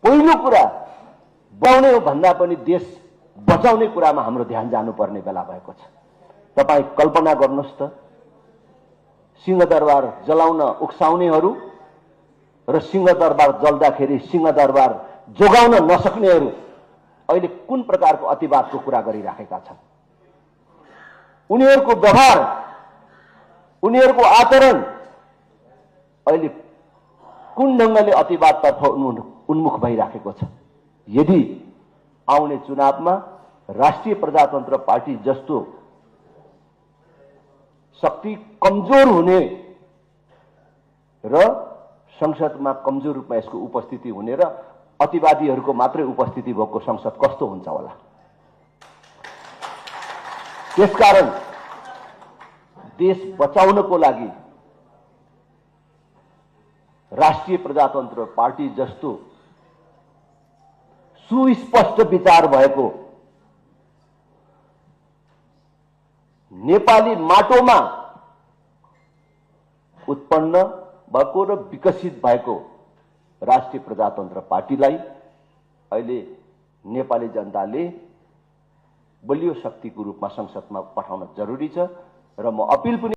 पहिलो कुरा बनाउने हो भन्दा पनि देश बचाउने कुरामा हाम्रो ध्यान जानुपर्ने बेला भएको छ। तपाईं कल्पना गर्नुहोस् त, सिंहदरबार जलाउन उक्साउनेहरू र सिंहदरबार जल्दाखेरि सिंहदरबार जोगाउन नसक्नेहरू अहिले कुन प्रकारको अतिवादको कुरा गरिराखेका छन्। उनीहरूको व्यवहार, उनीहरूको आचरण अहिले कुन ढंगले अतिवादतर्फ उन्मुख भइराखेको छ। यदि आउने चुनावमा राष्ट्रिय प्रजातन्त्र पार्टी जस्तो शक्ति कमजोर हुने र संसदमा कमजोर रूपमा यसको उपस्थिति हुने र अतिवादीहरूको मात्रै उपस्थिति भएको संसद कस्तो हुन्छ होला। त्यसकारण देश बचाउनको लागि राष्ट्रिय प्रजातन्त्र पार्टी जस्तो सुस्पष्ट विचार भएको नेपाली माटोमा उत्पन्न भएको र विकसित भएको राष्ट्रिय प्रजातन्त्र पार्टीलाई अहिले नेपाली जनताले बलियो शक्तिको रूपमा संसदमा पठाउन जरुरी छ र म अपिल पनि